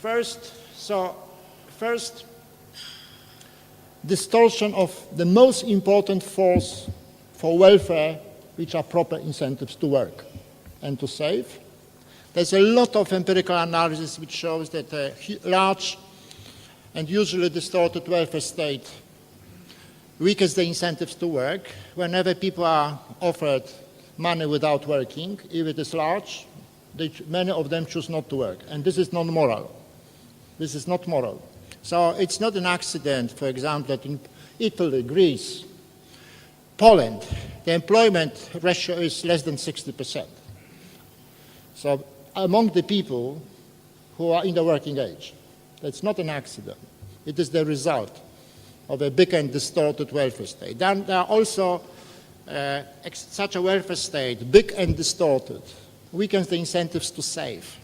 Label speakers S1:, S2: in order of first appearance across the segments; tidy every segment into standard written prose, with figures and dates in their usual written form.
S1: First, distortion of the most important force for welfare, which are proper incentives to work and to save. There's a lot of empirical analysis which shows that a large and usually distorted welfare state weakens the incentives to work. Whenever people are offered money without working, if it is large, many of them choose not to work. And this is not moral. This is not moral. So it's not an accident, for example, that in Italy, Greece, Poland, the employment ratio is less than 60%. So among the people who are in the working age, that's not an accident. It is the result of a big and distorted welfare state. Then there are also such a welfare state, big and distorted, weakens the incentives to save.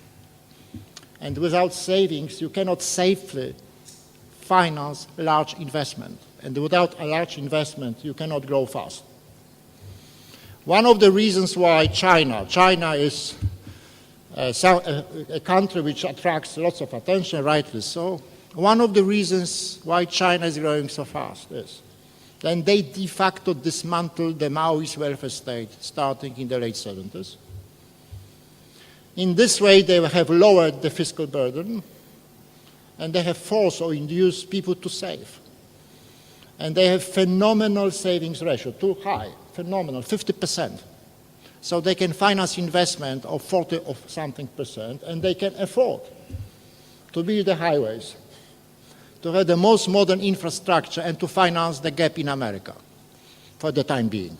S1: And without savings, you cannot safely finance large investment. And without a large investment, you cannot grow fast. One of the reasons why China is a country which attracts lots of attention, rightly so. One of the reasons why China is growing so fast is then they de facto dismantled the Maoist welfare state starting in the late 70s. In this way, they have lowered the fiscal burden, and they have forced or induced people to save. And they have phenomenal savings ratio, too high, phenomenal, 50%. So they can finance investment of 40 or something percent, and they can afford to build the highways, to have the most modern infrastructure, and to finance the gap in America for the time being.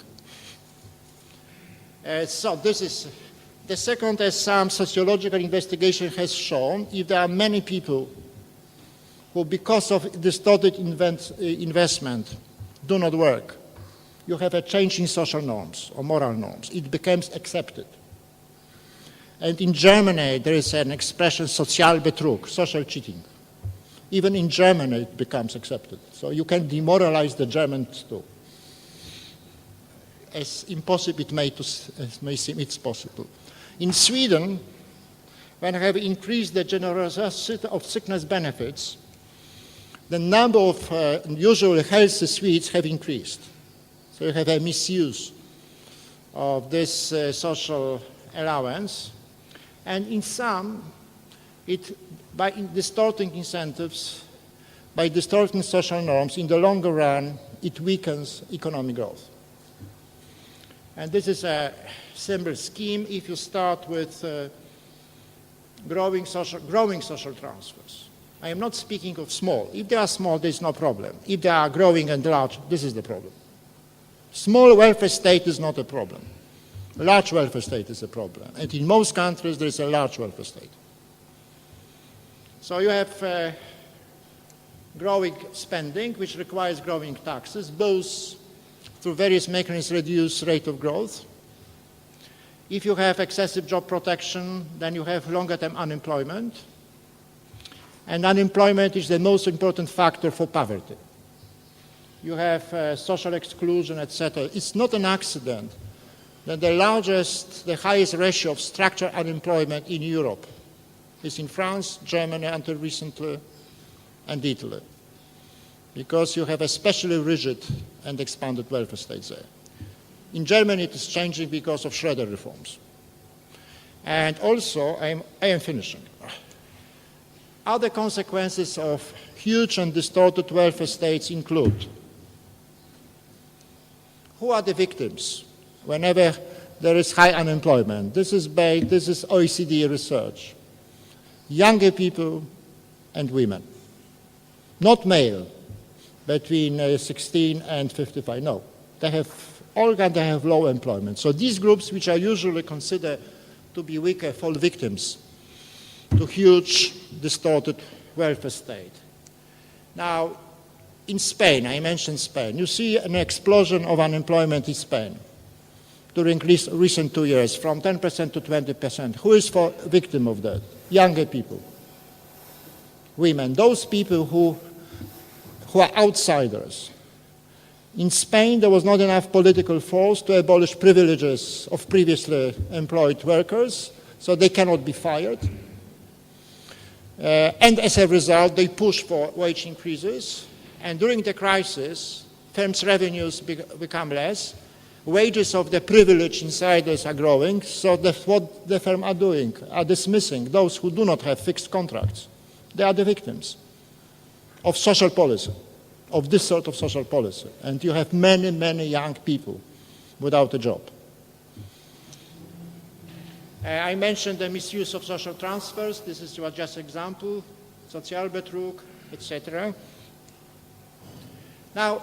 S1: So this is the second, as some sociological investigation has shown, if there are many people who, because of distorted investment, do not work, you have a change in social norms or moral norms. It becomes accepted. And in Germany, there is an expression, Sozialbetrug, social cheating. Even in Germany, it becomes accepted. So you can demoralize the Germans too. As impossible it may seem, it's possible. In Sweden, when I have increased the generosity of sickness benefits, the number of usually healthy Swedes have increased. So you have a misuse of this social allowance. And in some, by distorting incentives, by distorting social norms, in the longer run, it weakens economic growth. And this is a simple scheme. If you start with growing social transfers, I am not speaking of small. If they are small, there is no problem. If they are growing and large, this is the problem. Small welfare state is not a problem. Large welfare state is a problem. And in most countries, there is a large welfare state. So you have growing spending, which requires growing taxes, both through various mechanisms reduce rate of growth. If you have excessive job protection, then you have longer-term unemployment. And unemployment is the most important factor for poverty. You have social exclusion, etc. It's not an accident that the highest ratio of structural unemployment in Europe is in France, Germany until recently, and Italy, because you have especially rigid and expanded welfare states there. In Germany, it is changing because of Schroeder reforms. And also, I am finishing. Other consequences of huge and distorted welfare states include: who are the victims whenever there is high unemployment? This is OECD research. Younger people and women. Not male, between 16 and 55, no. They have low employment. So these groups, which are usually considered to be weaker, fall victims to huge, distorted welfare state. Now, in Spain, I mentioned Spain, you see an explosion of unemployment in Spain during recent 2 years, from 10% to 20%. Who is the victim of that? Younger people, women, those people who are outsiders. In Spain, there was not enough political force to abolish privileges of previously employed workers, so they cannot be fired. And as a result, they push for wage increases. And during the crisis, firms' revenues become less. Wages of the privileged insiders are growing, so that's what the firms are doing, are dismissing those who do not have fixed contracts. They are the victims of social policy, of this sort of social policy. And you have many, many young people without a job. I mentioned the misuse of social transfers. This is just an example, Sozialbetrug, etc. Now,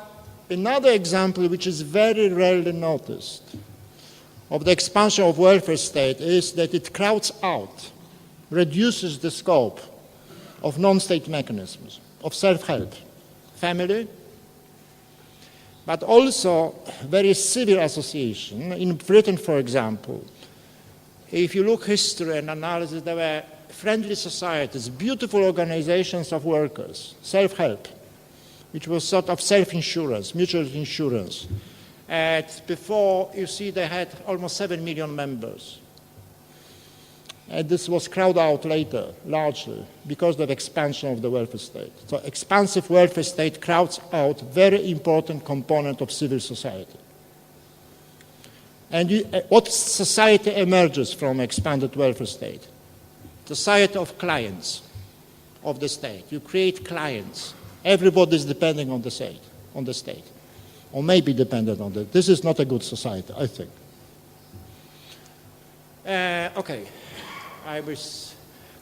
S1: another example which is very rarely noticed of the expansion of welfare state is that it crowds out, reduces the scope of non-state mechanisms, of self-help, family, but also various civil associations. In Britain, for example, if you look history and analysis, there were friendly societies, beautiful organizations of workers, self-help, which was sort of self-insurance, mutual insurance. And before, you see, they had almost 7 million members. And this was crowded out later, largely, because of the expansion of the welfare state. So expansive welfare state crowds out very important component of civil society. And what society emerges from expanded welfare state? Society of clients of the state. You create clients. Everybody is depending on the state, or maybe dependent on that. This is not a good society, I think. Okay,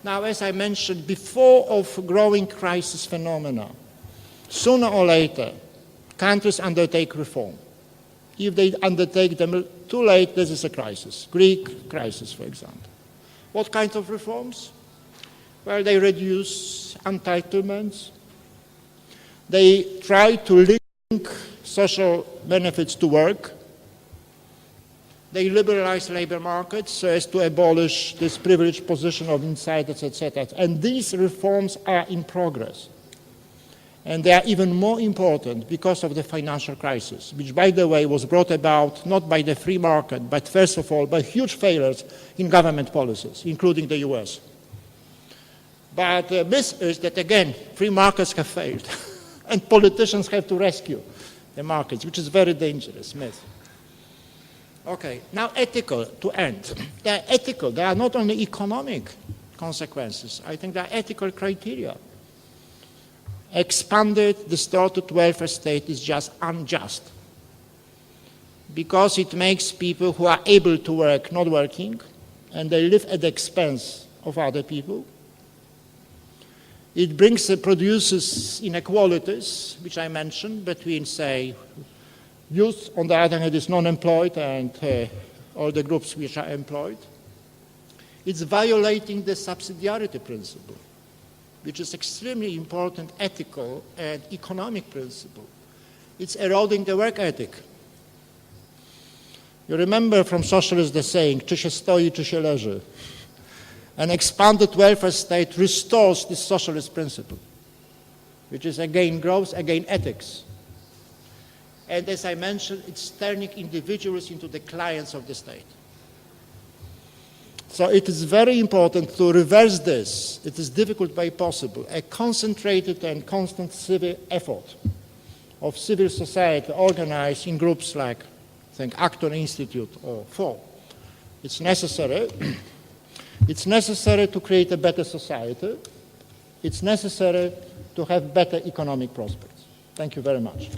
S1: now, as I mentioned before, of growing crisis phenomena, sooner or later, countries undertake reform. If they undertake them too late, this is a crisis. Greek crisis, for example. What kinds of reforms? Well, they reduce entitlements. They try to link social benefits to work. They liberalize labor markets so as to abolish this privileged position of insiders, etc. And these reforms are in progress. And they are even more important because of the financial crisis, which, by the way, was brought about not by the free market, but first of all by huge failures in government policies, including the US. But the myth is that, again, free markets have failed. And politicians have to rescue the markets, which is a very dangerous myth. Okay, now ethical, to end. They are ethical. They are not only economic consequences. I think they are ethical criteria. Expanded, distorted welfare state is just unjust because it makes people who are able to work not working, and they live at the expense of other people. It produces inequalities, which I mentioned, between, say, youth, on the other hand, is non-employed, and all the groups which are employed. It's violating the subsidiarity principle, which is extremely important ethical and economic principle. It's eroding the work ethic. You remember from socialists the saying, czy się stoi, czy się leży. An expanded welfare state restores this socialist principle, which is again growth, again ethics. And as I mentioned, it's turning individuals into the clients of the state. So it is very important to reverse this. It is difficult but possible. A concentrated and constant civil effort of civil society organized in groups like, I think, Acton Institute or FO. It's necessary. It's necessary to create a better society. It's necessary to have better economic prospects. Thank you very much.